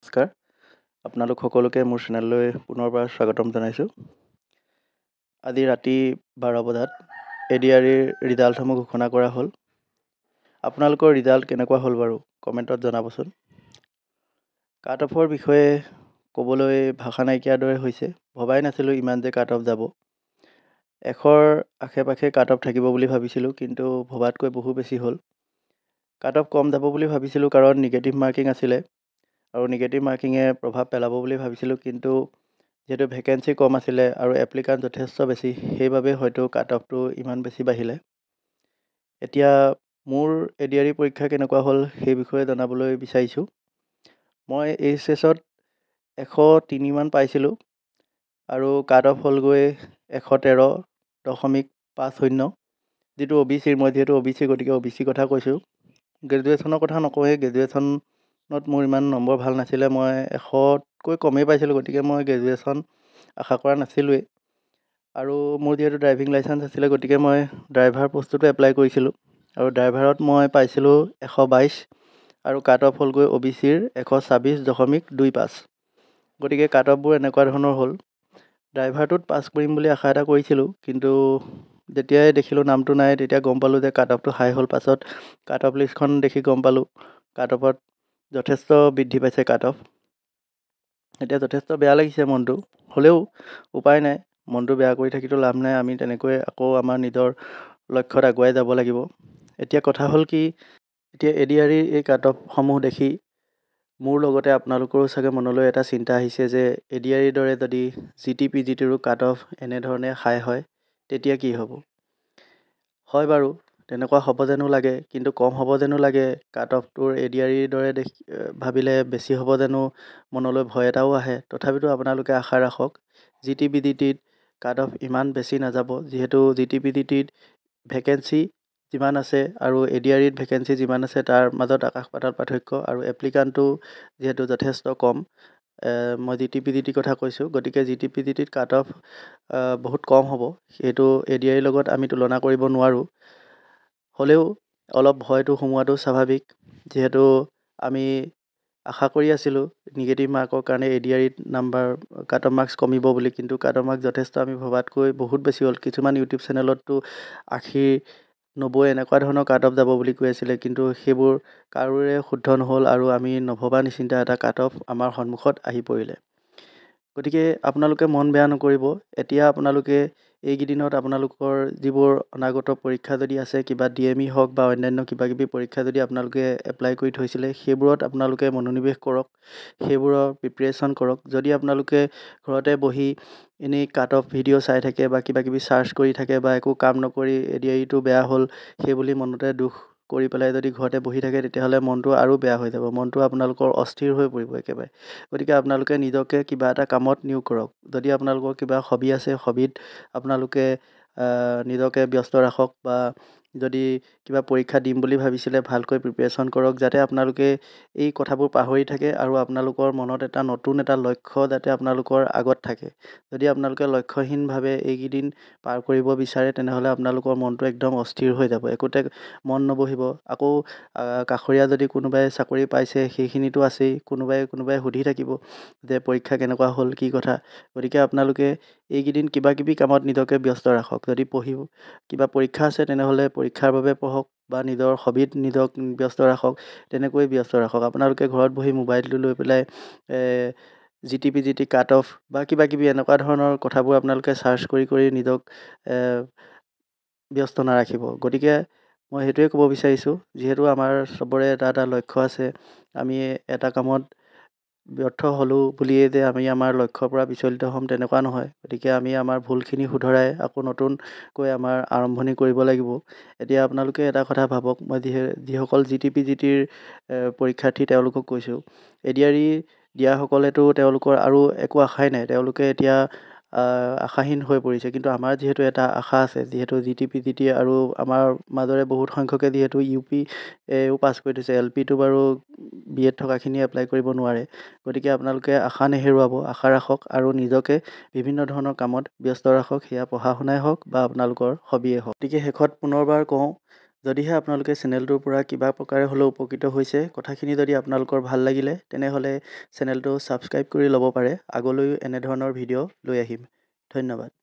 নমস্কাৰ। আপোনালোক সকলোকে মোৰ চেনেললৈ পুনৰবাৰ স্বাগতম জনাইছোঁ। আজি ৰাতি 12 বজাত ADREৰ ৰিজাল্টসমূহ ঘোষণা কৰা হ'ল। আপোনালোকৰ ৰিজাল্ট কেনেকুৱা হ'ল বাৰু কমেণ্টত জনাবচোন। কাট অফৰ বিষয়ে ক'বলৈ ভাষা নাইকিয়াৰ দৰে হৈছে। ভবাই নাছিলোঁ ইমান যে কাট অফ যাব। 100ৰ আশে-পাশে কাট অফ থাকিব বুলি ভাবিছিলোঁ, কিন্তু ভবাতকৈ বহু বেছি হ'ল। কাট অফ কম যাব বুলি ভাবিছিলোঁ কাৰণ নিগেটিভ মাৰ্কিং আছিলে আৰু নিগেটিভ মাৰ্কিঙে প্ৰভাৱ পেলাব বুলি ভাবিছিলোঁ, কিন্তু যিহেতু ভেকেঞ্চি কম আছিলে আৰু এপ্লিকাণ্ট যথেষ্ট বেছি, সেইবাবে হয়তো কাট অফটো ইমান বেছি বাঢ়িলে। এতিয়া মোৰ ADRE পৰীক্ষা কেনেকুৱা হ'ল সেই বিষয়ে জনাবলৈ বিচাৰিছোঁ। মই HSত 103 মান পাইছিলোঁ আৰু কাট অফ হ'লগৈ 113.50, যিটো OBCৰ। মই যিহেতু OBC, গতিকে OBC কথা কৈছোঁ। গ্ৰেজুৱেশ্যনৰ কথা নকওঁৱেই। গ্ৰেজুৱেশ্যনত মোৰ ইমান নম্বৰ ভাল নাছিলে। মই 100তকৈ কমেই পাইছিলোঁ, গতিকে মই গ্ৰেজুৱেশ্যন আশা কৰা নাছিলোঁৱেই। আৰু মোৰ যিহেতু ড্ৰাইভিং লাইচেঞ্চ আছিলে, গতিকে মই ড্ৰাইভাৰ পোষ্টতো এপ্লাই কৰিছিলোঁ আৰু ড্ৰাইভাৰত মই পাইছিলোঁ 122 আৰু কাট অফ হ'লগৈ OBCৰ 126.25। গতিকে কাট অফবোৰ এনেকুৱা ধৰণৰ হ'ল। ড্ৰাইভাৰটোত পাছ কৰিম বুলি আশা এটা কৰিছিলোঁ, কিন্তু যেতিয়াই দেখিলোঁ নামটো নাই, তেতিয়া গম পালোঁ যে কাট অফটো হাই হ'ল। পাছত কাট অফ লিষ্টখন দেখি গম পালোঁ কাট অফত যথেষ্ট বৃদ্ধি পাইছে কাট অফ। এতিয়া যথেষ্ট বেয়া লাগিছে মনটো, হ'লেও উপায় নাই। মনটো বেয়া কৰি থাকিতো লাভ নাই। আমি তেনেকৈ আকৌ আমাৰ নিজৰ লক্ষ্যত আগুৱাই যাব লাগিব। এতিয়া কথা হ'ল কি, এতিয়া ADREৰ এই কাট অফসমূহ দেখি মোৰ লগতে আপোনালোকৰো চাগে মনলৈ এটা চিন্তা আহিছে যে ADREৰ দৰে যদি GT PGTৰো কাট অফ এনেধৰণে হাই হয়, তেতিয়া কি হ'ব? হয় বাৰু, তেনেকুৱা হ'ব যেনো লাগে, কিন্তু কম হ'ব যেনো লাগে। কাট অফটোৰ ADREৰ দৰে ভাবিলে বেছি হ'ব যেনো মনলৈ ভয় এটাও আহে। তথাপিতো আপোনালোকে আশা ৰাখক, GT PGTত কাট অফ ইমান বেছি নাযাব, যিহেতু GT PGTত ভেকেঞ্চি যিমান আছে আৰু ADREত ভেকেঞ্চি যিমান আছে তাৰ মাজত আকাশ পাতাল পাৰ্থক্য, আৰু এপ্লিকাণ্টটো যিহেতু যথেষ্ট কম। মই GT PGTৰ কথা কৈছোঁ, গতিকে GT PGTত কাট অফ বহুত কম হ'ব। সেইটো ADREৰ লগত আমি তুলনা কৰিব নোৱাৰোঁ। হ'লেও অলপ ভয়টো সোমোৱাটো স্বাভাৱিক, যিহেতু আমি আশা কৰি আছিলোঁ নিগেটিভ মাৰ্কৰ কাৰণে ADREত কাট অফ মাৰ্কছ কমিব বুলি, কিন্তু কাট অফ মাৰ্কছ যথেষ্ট আমি ভবাতকৈ বহুত বেছি হ'ল। কিছুমান ইউটিউব চেনেলততো 80, 90 এনেকুৱা ধৰণৰ কাট অফ যাব বুলি কৈ আছিলে, কিন্তু সেইবোৰ কাৰোৰে শুদ্ধ নহ'ল আৰু আমি নভবা নিচিন্তা এটা কাট অফ আমাৰ সন্মুখত আহি পৰিলে। গতিকে আপোনালোকে মন বেয়া নকৰিব। এতিয়া আপোনালোকে এইকেইদিনত আপোনালোকৰ যিবোৰ অনাগত পৰীক্ষা যদি আছে, কিবা DME হওক বা অন্যান্য কিবাকিবি পৰীক্ষা যদি আপোনালোকে এপ্লাই কৰি থৈছিলে, সেইবোৰত আপোনালোকে মনোনিৱেশ কৰক, সেইবোৰৰ প্ৰিপেৰেশ্যন কৰক। যদি আপোনালোকে ঘৰতে বহি এনেই কাট অফ ভিডিঅ' চাই থাকে বা কিবাকিবি চাৰ্চ কৰি থাকে বা একো কাম নকৰি ADREটো বেয়া হ'ল সেইবুলি মনতে দুখ কৰি পেলাই যদি ঘৰতে বহি থাকে, তেতিয়াহ'লে মনটো আৰু বেয়া হৈ যাব। মনটো আপোনালোকৰ অস্থিৰ হৈ পৰিব একেবাৰে। গতিকে আপোনালোকে নিজকে কিবা এটা কামত নিয়োগ কৰক। যদি আপোনালোকৰ কিবা হবি আছে, হবিত আপোনালোকে নিজকে ব্যস্ত ৰাখক, বা যদি কিবা পৰীক্ষা দিম বুলি ভাবিছিলে, ভালকৈ প্ৰিপেৰেশ্যন কৰক, যাতে আপোনালোকে এই কথাবোৰ পাহৰি থাকে আৰু আপোনালোকৰ মনত এটা নতুন এটা লক্ষ্য যাতে আপোনালোকৰ আগত থাকে। যদি আপোনালোকে লক্ষ্যহীনভাৱে এইকেইদিন পাৰ কৰিব বিচাৰে, তেনেহ'লে আপোনালোকৰ মনটো একদম অস্থিৰ হৈ যাব, একোতে মন নবহিব। আকৌ কাষৰীয়া যদি কোনোবাই চাকৰি পাইছে, সেইখিনিতো আছেই। কোনোবাই সুধি থাকিব যে পৰীক্ষা কেনেকুৱা হ'ল, কি কথা। গতিকে আপোনালোকে এইকেইদিন কিবাকিবি কামত নিজকে ব্যস্ত ৰাখক। যদি কিবা পৰীক্ষা আছে, তেনেহ'লে পৰীক্ষাৰ বাবে পঢ়ক, বা নিজৰ হবিত নিজক ব্যস্ত ৰাখক। তেনেকৈ ব্যস্ত ৰাখক। আপোনালোকে ঘৰত বহি মোবাইলটো লৈ পেলাই GT PGT কাট অফ বা কিবাকিবি এনেকুৱা ধৰণৰ কথাবোৰ আপোনালোকে চাৰ্চ কৰি নিজক ব্যস্ত নাৰাখিব। গতিকে মই সেইটোৱে ক'ব বিচাৰিছোঁ, যিহেতু আমাৰ চবৰে এটা লক্ষ্য আছে। আমি এটা কামত ব্যৰ্থ হ'লোঁ বুলিয়ে যে আমি আমাৰ লক্ষ্যৰ পৰা বিচলিত হ'ম, তেনেকুৱা নহয়। গতিকে আমি আমাৰ ভুলখিনি শুধৰাই আকৌ নতুনকৈ আমাৰ আৰম্ভণি কৰিব লাগিব। এতিয়া আপোনালোকে এটা কথা ভাবক, মই যিসকল GT PGTৰ পৰীক্ষাৰ্থী তেওঁলোকক কৈছোঁ, ADRE দিয়াসকলেতো তেওঁলোকৰ আৰু একো আশাই নাই। তেওঁলোকে এতিয়া আশাহীন হৈ পৰিছে, কিন্তু আমাৰ যিহেতু এটা আশা আছে, যিহেতু GT PGT আৰু আমাৰ মাজৰে বহুত সংখ্যকে যিহেতু UPও পাছ কৰি থৈছে, LPটো বাৰু BEd থকাখিনিয়ে এপ্লাই কৰিব নোৱাৰে। গতিকে আপোনালোকে আশা নেহেৰুৱাব, আশা ৰাখক আৰু নিজকে বিভিন্ন ধৰণৰ কামত ব্যস্ত ৰাখক। সেয়া পঢ়া শুনাই হওক বা আপোনালোকৰ হবিয়ে হওক। গতিকে শেষত পুনৰবাৰ কওঁ যদিহে আপোনালোকে চেনেলটোৰ পৰা কিবা প্ৰকাৰে হ'লেও উপকৃত হৈছে, কথাখিনি যদি আপোনালোকৰ ভাল লাগিলে তেনেহ'লে চেনেলটো ছাবস্ক্ৰাইব কৰি ল'ব পাৰে। আগলৈও এনেধৰণৰ ভিডিঅ' লৈ আহিম। ধন্যবাদ।